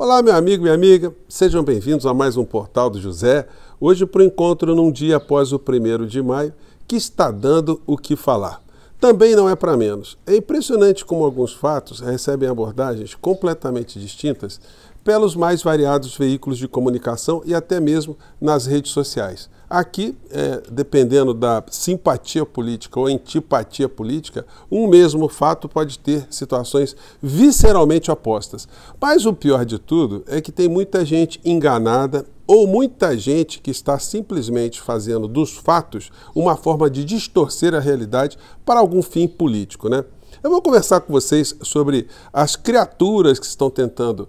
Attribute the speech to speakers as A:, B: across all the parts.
A: Olá, meu amigo e minha amiga, sejam bem-vindos a mais um Portal do José, hoje para o encontro num dia após o 1º de maio, que está dando o que falar. Também não é para menos. É impressionante como alguns fatos recebem abordagens completamente distintas pelos mais variados veículos de comunicação e até mesmo nas redes sociais. Aqui, dependendo da simpatia política ou antipatia política, um mesmo fato pode ter situações visceralmente opostas. Mas o pior de tudo é que tem muita gente enganada ou muita gente que está simplesmente fazendo dos fatos uma forma de distorcer a realidade para algum fim político, né? Eu vou conversar com vocês sobre as criaturas que estão tentando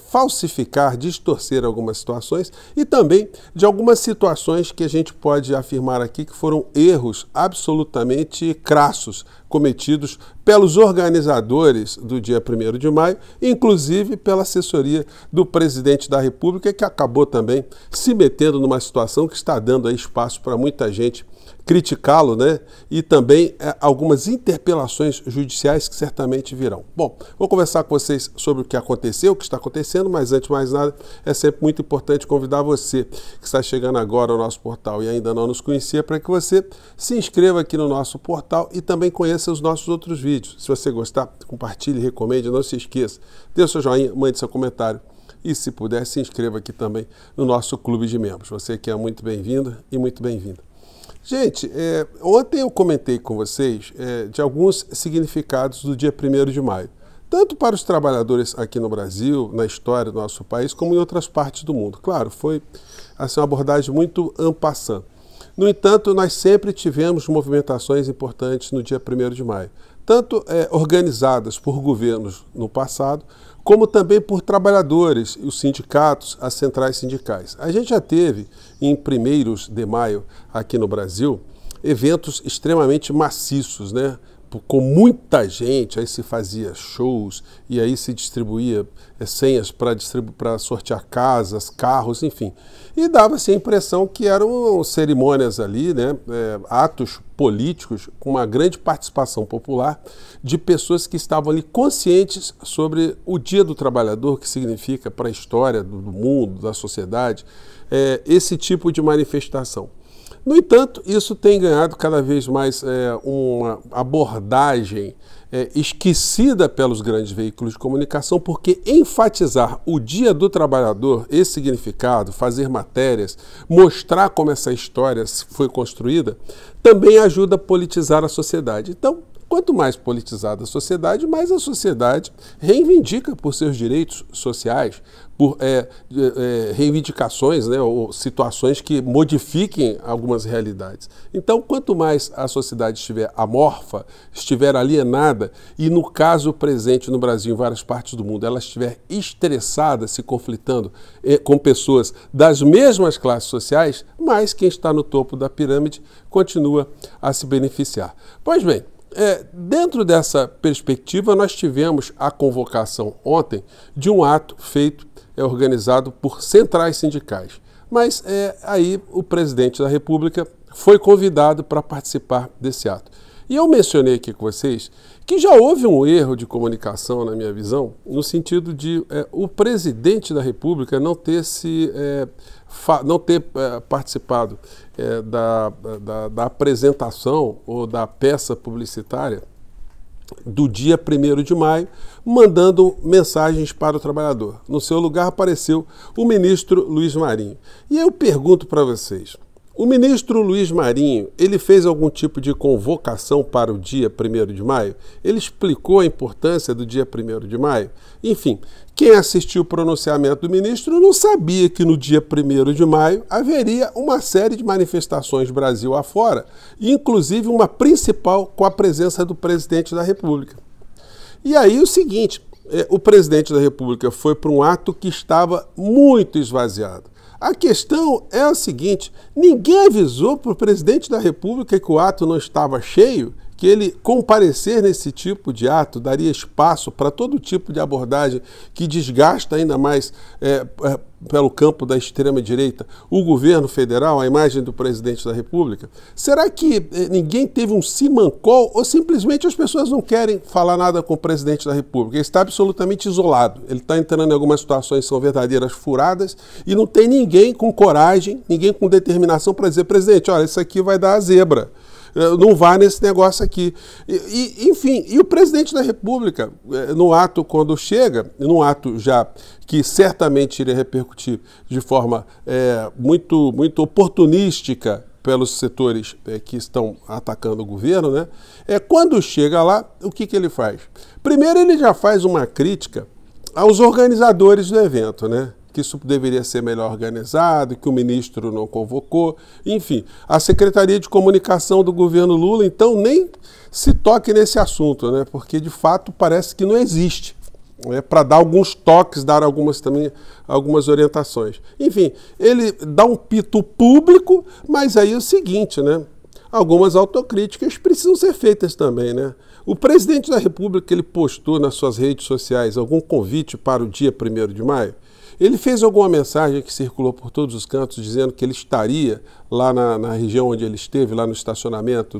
A: falsificar, distorcer algumas situações e também de algumas situações que a gente pode afirmar aqui que foram erros absolutamente crassos cometidos pelos organizadores do dia 1º de maio, inclusive pela assessoria do presidente da República, que acabou também se metendo numa situação que está dando aí espaço para muita gente criticá-lo, né? E também algumas interpelações judiciais que certamente virão. Bom, vou conversar com vocês sobre o que aconteceu, o que está acontecendo, mas antes de mais nada, é sempre muito importante convidar você que está chegando agora ao nosso portal e ainda não nos conhecia, para que você se inscreva aqui no nosso portal e também conheça os nossos outros vídeos. Se você gostar, compartilhe, recomende, não se esqueça, dê o seu joinha, mande seu comentário e, se puder, se inscreva aqui também no nosso clube de membros. Você que é muito bem-vindo e muito bem-vinda. Gente, ontem eu comentei com vocês de alguns significados do dia 1º de maio, tanto para os trabalhadores aqui no Brasil, na história do nosso país, como em outras partes do mundo. Claro, foi assim, uma abordagem muito en passant. No entanto, nós sempre tivemos movimentações importantes no dia 1º de maio, tanto organizadas por governos no passado, como também por trabalhadores, os sindicatos, as centrais sindicais. A gente já teve, em 1º de maio, aqui no Brasil, eventos extremamente maciços, né? Com muita gente, aí se fazia shows e aí se distribuía senhas para sortear casas, carros, enfim. E dava-se a impressão que eram cerimônias ali, né, atos políticos com uma grande participação popular de pessoas que estavam ali conscientes sobre o Dia do Trabalhador, que significa para a história do mundo, da sociedade, esse tipo de manifestação. No entanto, isso tem ganhado cada vez mais uma abordagem esquecida pelos grandes veículos de comunicação, porque enfatizar o Dia do Trabalhador, esse significado, fazer matérias, mostrar como essa história foi construída, também ajuda a politizar a sociedade. Então, quanto mais politizada a sociedade, mais a sociedade reivindica por seus direitos sociais, por reivindicações, né, ou situações que modifiquem algumas realidades. Então, quanto mais a sociedade estiver amorfa, estiver alienada, e no caso presente no Brasil, em várias partes do mundo, ela estiver estressada, se conflitando com pessoas das mesmas classes sociais, mais quem está no topo da pirâmide continua a se beneficiar. Pois bem, dentro dessa perspectiva, nós tivemos a convocação ontem de um ato feito, organizado por centrais sindicais. Mas aí o presidente da República foi convidado para participar desse ato. E eu mencionei aqui com vocês que já houve um erro de comunicação, na minha visão, no sentido de o presidente da República não ter participado da apresentação ou da peça publicitária do dia 1º de maio, mandando mensagens para o trabalhador. No seu lugar apareceu o ministro Luiz Marinho. E eu pergunto para vocês, o ministro Luiz Marinho, ele fez algum tipo de convocação para o dia 1º de maio? Ele explicou a importância do dia 1º de maio? Enfim, quem assistiu o pronunciamento do ministro não sabia que no dia 1º de maio haveria uma série de manifestações Brasil afora, inclusive uma principal com a presença do presidente da República. E aí o seguinte, o presidente da República foi para um ato que estava muito esvaziado. A questão é a seguinte, ninguém avisou para o presidente da República que o ato não estava cheio, que ele comparecer nesse tipo de ato daria espaço para todo tipo de abordagem que desgasta ainda mais pelo campo da extrema-direita o governo federal, a imagem do presidente da República? Será que ninguém teve um simancol ou simplesmente as pessoas não querem falar nada com o presidente da República? Ele está absolutamente isolado, ele está entrando em algumas situações que são verdadeiras furadas e não tem ninguém com coragem, ninguém com determinação para dizer: presidente, olha, isso aqui vai dar a zebra. Não vá nesse negócio aqui. Enfim, e o presidente da República, no ato quando chega, num ato já que certamente iria repercutir de forma muito oportunística pelos setores que estão atacando o governo, né? Quando chega lá, o que ele faz? Primeiro, ele já faz uma crítica aos organizadores do evento, né? Que isso deveria ser melhor organizado, que o ministro não convocou, enfim. A Secretaria de Comunicação do governo Lula, então, nem se toque nesse assunto, né? Porque, de fato, parece que não existe, para dar alguns toques, dar algumas orientações. Enfim, ele dá um pito público, mas aí é o seguinte, né? Algumas autocríticas precisam ser feitas também, né? O presidente da República, ele postou nas suas redes sociais algum convite para o dia 1º de maio. Ele fez alguma mensagem que circulou por todos os cantos dizendo que ele estaria lá na região onde ele esteve, lá no estacionamento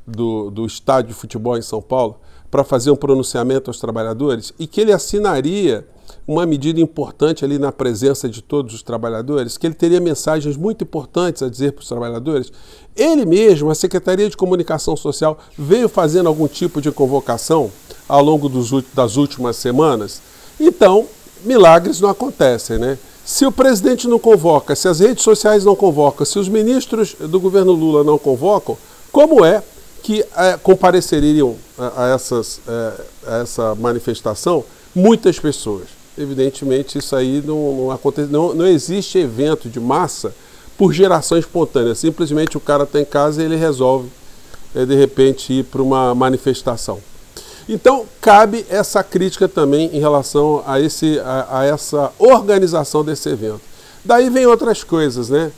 A: do estádio de futebol em São Paulo, para fazer um pronunciamento aos trabalhadores e que ele assinaria uma medida importante ali na presença de todos os trabalhadores, que ele teria mensagens muito importantes a dizer para os trabalhadores. Ele mesmo, a Secretaria de Comunicação Social, veio fazendo algum tipo de convocação ao longo das últimas semanas. Então, milagres não acontecem, né? Se o presidente não convoca, se as redes sociais não convocam, se os ministros do governo Lula não convocam, como é que compareceriam a essa manifestação muitas pessoas? Evidentemente, isso aí não acontece, não existe evento de massa por geração espontânea. Simplesmente o cara está em casa e ele resolve, de repente, ir para uma manifestação. Então, cabe essa crítica também em relação a essa organização desse evento. Daí vem outras coisas, né?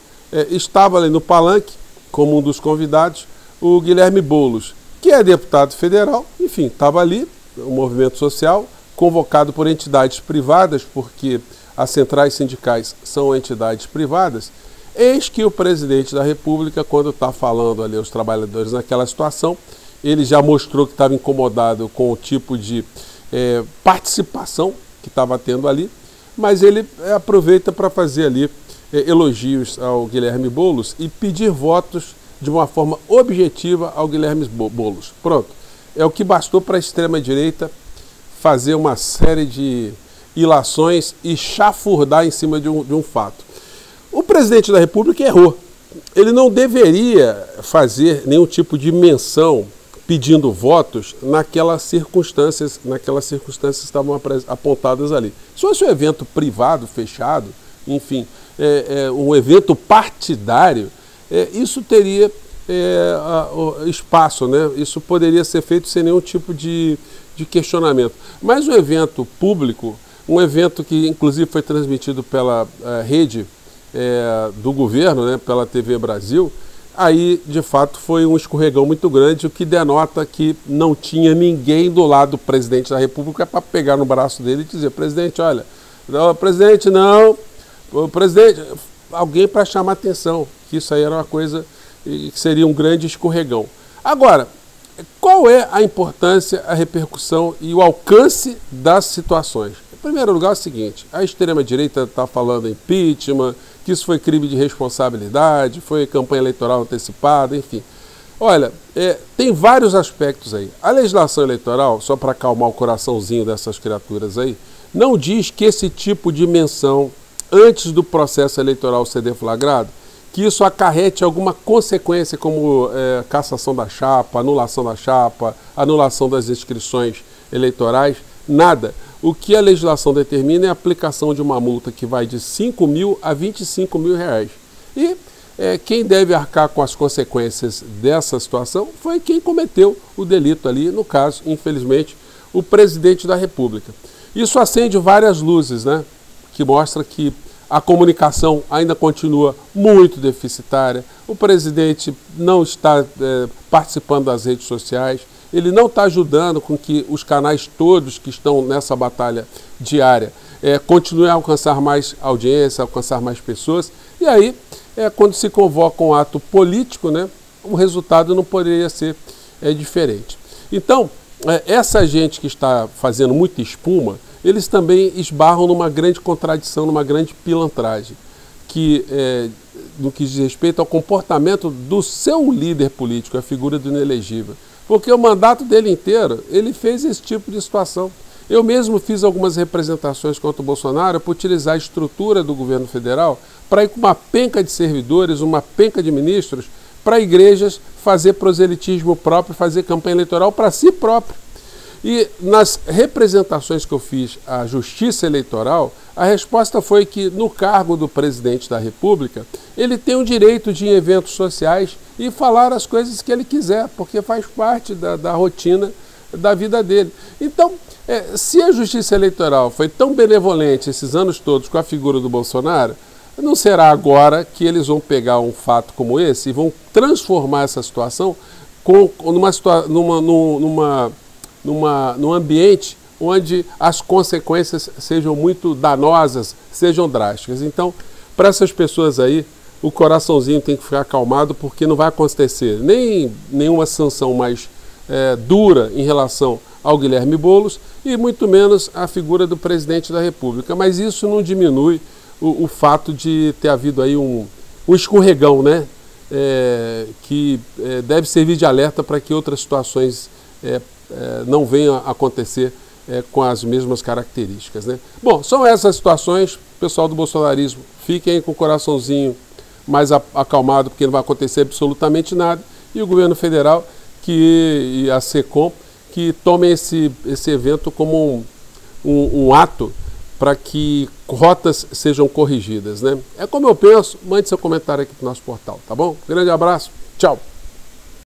A: Estava ali no palanque, como um dos convidados, o Guilherme Boulos, que é deputado federal, enfim, estava ali, o movimento social, convocado por entidades privadas, porque as centrais sindicais são entidades privadas. Eis que o presidente da República, quando está falando ali aos trabalhadores naquela situação, ele já mostrou que estava incomodado com o tipo de participação que estava tendo ali, mas ele aproveita para fazer ali elogios ao Guilherme Boulos e pedir votos de uma forma objetiva ao Guilherme Boulos. Pronto, é o que bastou para a extrema-direita fazer uma série de ilações e chafurdar em cima de um fato. O presidente da República errou. Ele não deveria fazer nenhum tipo de menção pedindo votos naquelas circunstâncias que estavam apontadas ali. Se fosse um evento privado, fechado, enfim, um evento partidário, isso teria espaço, né? Isso poderia ser feito sem nenhum tipo de questionamento. Mas um evento público, um evento que inclusive foi transmitido pela rede do governo, né, pela TV Brasil, aí, de fato, foi um escorregão muito grande, o que denota que não tinha ninguém do lado do presidente da República para pegar no braço dele e dizer: presidente, olha, não, presidente, não, presidente, alguém para chamar atenção, que isso aí era uma coisa que seria um grande escorregão. Agora, qual é a importância, a repercussão e o alcance das situações? Em primeiro lugar, é o seguinte: a extrema-direita está falando em impeachment, que isso foi crime de responsabilidade, foi campanha eleitoral antecipada, enfim. Olha, tem vários aspectos aí. A legislação eleitoral, só para acalmar o coraçãozinho dessas criaturas aí, não diz que esse tipo de menção, antes do processo eleitoral ser deflagrado, que isso acarrete alguma consequência como cassação da chapa, anulação das inscrições eleitorais, nada. O que a legislação determina é a aplicação de uma multa que vai de 5 mil a 25 mil reais. E quem deve arcar com as consequências dessa situação foi quem cometeu o delito ali, no caso, infelizmente, o presidente da República. Isso acende várias luzes, né? Que mostra que a comunicação ainda continua muito deficitária, o presidente não está participando das redes sociais, ele não está ajudando com que os canais todos que estão nessa batalha diária continuem a alcançar mais audiência, alcançar mais pessoas. E aí, quando se convoca um ato político, né, o resultado não poderia ser diferente. Então, essa gente que está fazendo muita espuma, eles também esbarram numa grande contradição, numa grande pilantragem, que no que diz respeito ao comportamento do seu líder político, a figura do inelegível. Porque o mandato dele inteiro, ele fez esse tipo de situação. Eu mesmo fiz algumas representações contra o Bolsonaro por utilizar a estrutura do governo federal para ir com uma penca de servidores, uma penca de ministros, para igrejas fazer proselitismo próprio, fazer campanha eleitoral para si próprio. E nas representações que eu fiz à Justiça Eleitoral, a resposta foi que no cargo do presidente da República, ele tem o direito de ir em eventos sociais e falar as coisas que ele quiser, porque faz parte da rotina da vida dele. Então, se a Justiça Eleitoral foi tão benevolente esses anos todos com a figura do Bolsonaro, não será agora que eles vão pegar um fato como esse e vão transformar essa situação num ambiente onde as consequências sejam muito danosas, sejam drásticas. Então, para essas pessoas aí, o coraçãozinho tem que ficar acalmado, porque não vai acontecer nem nenhuma sanção mais dura em relação ao Guilherme Boulos e muito menos a figura do presidente da República. Mas isso não diminui o fato de ter havido aí um escorregão, né? Que deve servir de alerta para que outras situações não venham a acontecer com as mesmas características, né? Bom, são essas situações, pessoal do bolsonarismo, fiquem com o coraçãozinho mais acalmado, porque não vai acontecer absolutamente nada, e o governo federal e a SECOM que tomem esse evento como um ato para que rotas sejam corrigidas, né? É como eu penso, mande seu comentário aqui para o nosso portal, tá bom? Grande abraço, tchau!